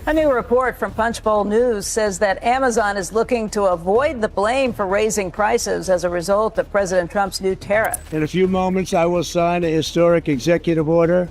A new report from Punchbowl News says that Amazon is looking to avoid the blame for raising prices as a result of President Trump's new tariff. In a few moments, I will sign a historic executive order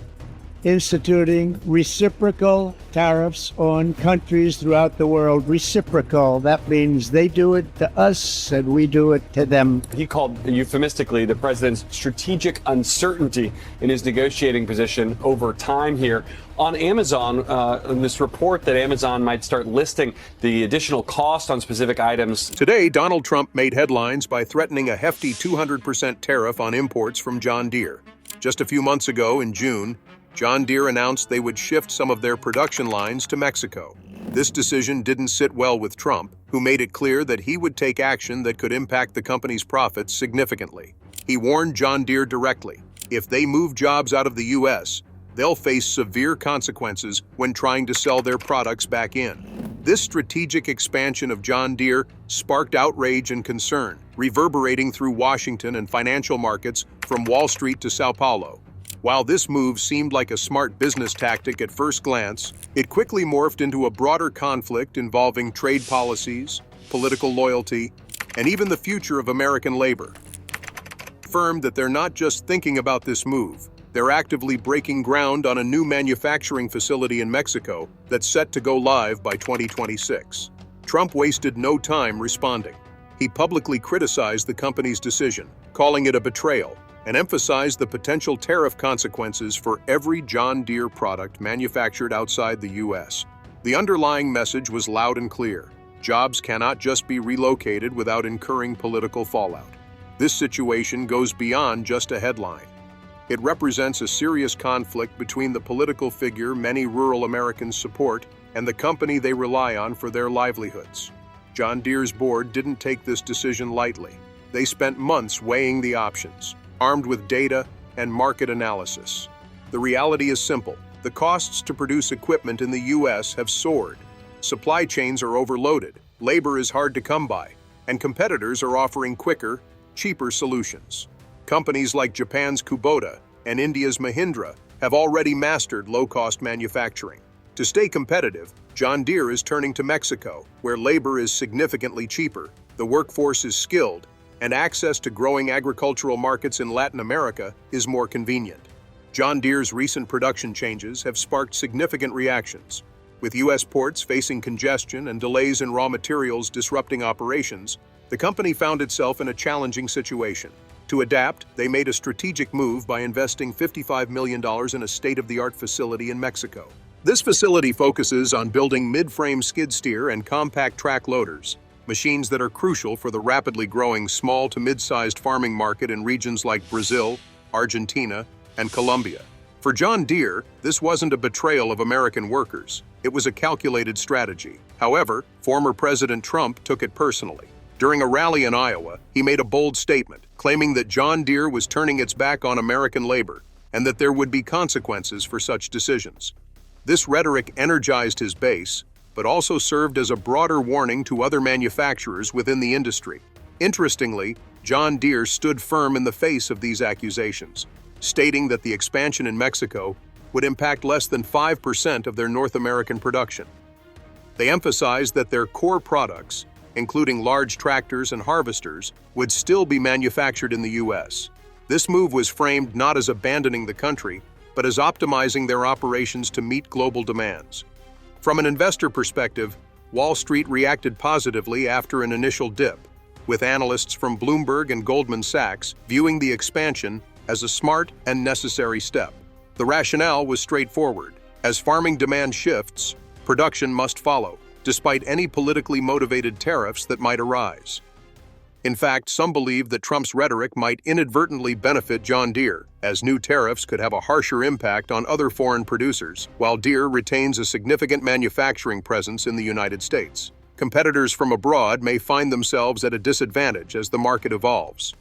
instituting reciprocal tariffs on countries throughout the world. Reciprocal, that means they do it to us and we do it to them. He called euphemistically the president's strategic uncertainty in his negotiating position over time here. On Amazon, in this report that Amazon might start listing the additional cost on specific items. Today, Donald Trump made headlines by threatening a hefty 200% tariff on imports from John Deere. Just a few months ago, in June, John Deere announced they would shift some of their production lines to Mexico. This decision didn't sit well with Trump, who made it clear that he would take action that could impact the company's profits significantly. He warned John Deere directly, if they move jobs out of the U.S., they'll face severe consequences when trying to sell their products back in. This strategic expansion of John Deere sparked outrage and concern, reverberating through Washington and financial markets from Wall Street to Sao Paulo. While this move seemed like a smart business tactic at first glance, it quickly morphed into a broader conflict involving trade policies, political loyalty, and even the future of American labor. Affirmed that they're not just thinking about this move, they're actively breaking ground on a new manufacturing facility in Mexico that's set to go live by 2026. Trump wasted no time responding. He publicly criticized the company's decision, calling it a betrayal, and emphasized the potential tariff consequences for every John Deere product manufactured outside the U.S. The underlying message was loud and clear. Jobs cannot just be relocated without incurring political fallout. This situation goes beyond just a headline. It represents a serious conflict between the political figure many rural Americans support and the company they rely on for their livelihoods. John Deere's board didn't take this decision lightly. They spent months weighing the options, armed with data and market analysis. The reality is simple. The costs to produce equipment in the U.S. have soared. Supply chains are overloaded, labor is hard to come by, and competitors are offering quicker, cheaper solutions. Companies like Japan's Kubota and India's Mahindra have already mastered low-cost manufacturing. To stay competitive, John Deere is turning to Mexico, where labor is significantly cheaper, the workforce is skilled, and access to growing agricultural markets in Latin America is more convenient. John Deere's recent production changes have sparked significant reactions. With U.S. ports facing congestion and delays in raw materials disrupting operations, the company found itself in a challenging situation. To adapt, they made a strategic move by investing $55 million in a state-of-the-art facility in Mexico. This facility focuses on building mid-frame skid steer and compact track loaders, machines that are crucial for the rapidly growing small to mid-sized farming market in regions like Brazil, Argentina, and Colombia. For John Deere, this wasn't a betrayal of American workers. It was a calculated strategy. However, former President Trump took it personally. During a rally in Iowa, he made a bold statement, claiming that John Deere was turning its back on American labor and that there would be consequences for such decisions. This rhetoric energized his base, but also served as a broader warning to other manufacturers within the industry. Interestingly, John Deere stood firm in the face of these accusations, stating that the expansion in Mexico would impact less than 5% of their North American production. They emphasized that their core products, including large tractors and harvesters, would still be manufactured in the U.S. This move was framed not as abandoning the country, but as optimizing their operations to meet global demands. From an investor perspective, Wall Street reacted positively after an initial dip, with analysts from Bloomberg and Goldman Sachs viewing the expansion as a smart and necessary step. The rationale was straightforward. As farming demand shifts, production must follow, despite any politically motivated tariffs that might arise. In fact, some believe that Trump's rhetoric might inadvertently benefit John Deere, as new tariffs could have a harsher impact on other foreign producers, while Deere retains a significant manufacturing presence in the United States. Competitors from abroad may find themselves at a disadvantage as the market evolves.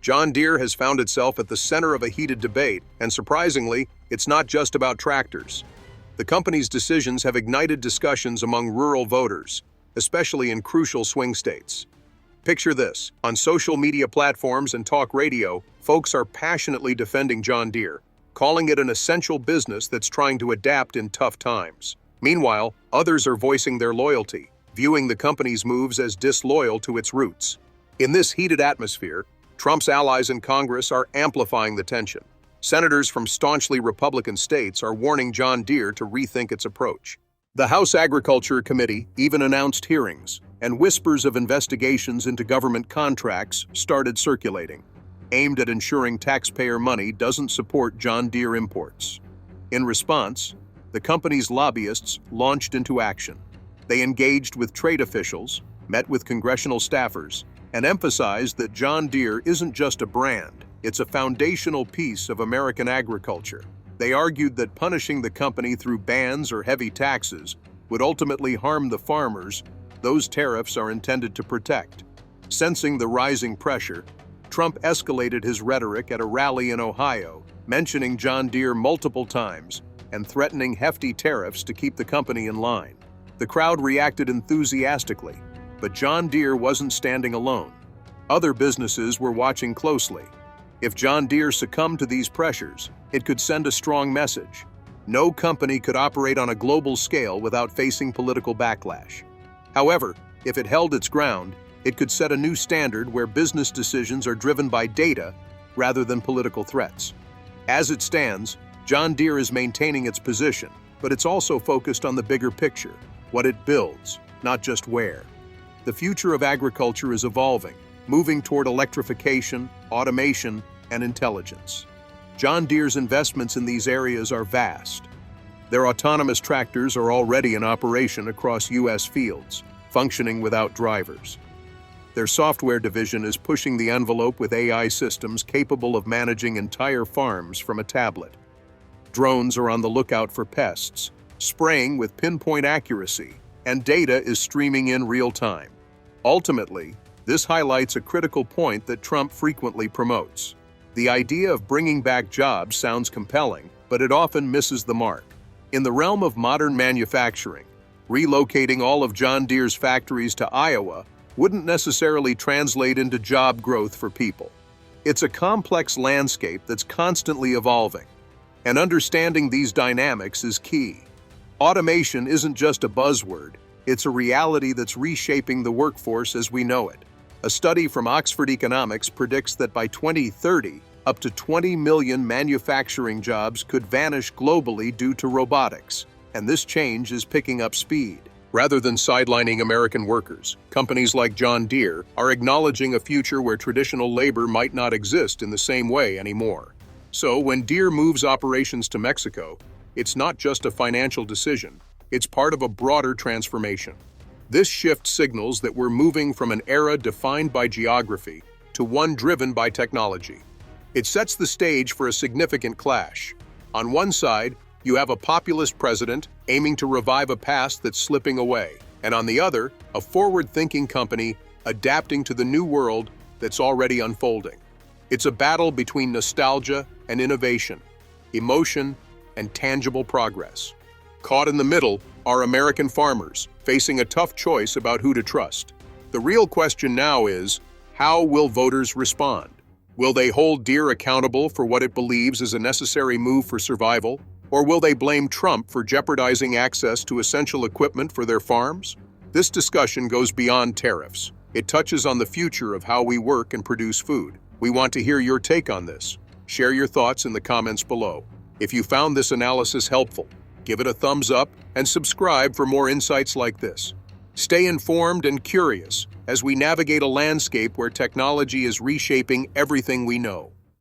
John Deere has found itself at the center of a heated debate, and surprisingly, it's not just about tractors. The company's decisions have ignited discussions among rural voters, especially in crucial swing states. Picture this. On social media platforms and talk radio, folks are passionately defending John Deere, calling it an essential business that's trying to adapt in tough times. Meanwhile, others are voicing their loyalty, viewing the company's moves as disloyal to its roots. In this heated atmosphere, Trump's allies in Congress are amplifying the tension. Senators from staunchly Republican states are warning John Deere to rethink its approach. The House Agriculture Committee even announced hearings, and whispers of investigations into government contracts started circulating, aimed at ensuring taxpayer money doesn't support John Deere imports. In response, the company's lobbyists launched into action. They engaged with trade officials, met with congressional staffers, and emphasized that John Deere isn't just a brand, it's a foundational piece of American agriculture. They argued that punishing the company through bans or heavy taxes would ultimately harm the farmers those tariffs are intended to protect. Sensing the rising pressure, Trump escalated his rhetoric at a rally in Ohio, mentioning John Deere multiple times and threatening hefty tariffs to keep the company in line. The crowd reacted enthusiastically, but John Deere wasn't standing alone. Other businesses were watching closely. If John Deere succumbed to these pressures, it could send a strong message. No company could operate on a global scale without facing political backlash. However, if it held its ground, it could set a new standard where business decisions are driven by data rather than political threats. As it stands, John Deere is maintaining its position, but it's also focused on the bigger picture, what it builds, not just where. The future of agriculture is evolving, moving toward electrification, automation, and intelligence. John Deere's investments in these areas are vast. Their autonomous tractors are already in operation across U.S. fields, functioning without drivers. Their software division is pushing the envelope with AI systems capable of managing entire farms from a tablet. Drones are on the lookout for pests, spraying with pinpoint accuracy, and data is streaming in real time. Ultimately, this highlights a critical point that Trump frequently promotes. The idea of bringing back jobs sounds compelling, but it often misses the mark. In the realm of modern manufacturing, relocating all of John Deere's factories to Iowa wouldn't necessarily translate into job growth for people. It's a complex landscape that's constantly evolving, and understanding these dynamics is key. Automation isn't just a buzzword, it's a reality that's reshaping the workforce as we know it. A study from Oxford Economics predicts that by 2030, up to 20 million manufacturing jobs could vanish globally due to robotics, and this change is picking up speed. Rather than sidelining American workers, companies like John Deere are acknowledging a future where traditional labor might not exist in the same way anymore. So when Deere moves operations to Mexico, it's not just a financial decision, it's part of a broader transformation. This shift signals that we're moving from an era defined by geography to one driven by technology. It sets the stage for a significant clash. On one side, you have a populist president aiming to revive a past that's slipping away, and on the other, a forward-thinking company adapting to the new world that's already unfolding. It's a battle between nostalgia and innovation, emotion and tangible progress. Caught in the middle are American farmers, facing a tough choice about who to trust. The real question now is, how will voters respond? Will they hold Deere accountable for what it believes is a necessary move for survival? Or will they blame Trump for jeopardizing access to essential equipment for their farms? This discussion goes beyond tariffs. It touches on the future of how we work and produce food. We want to hear your take on this. Share your thoughts in the comments below. If you found this analysis helpful, give it a thumbs up and subscribe for more insights like this. Stay informed and curious as we navigate a landscape where technology is reshaping everything we know.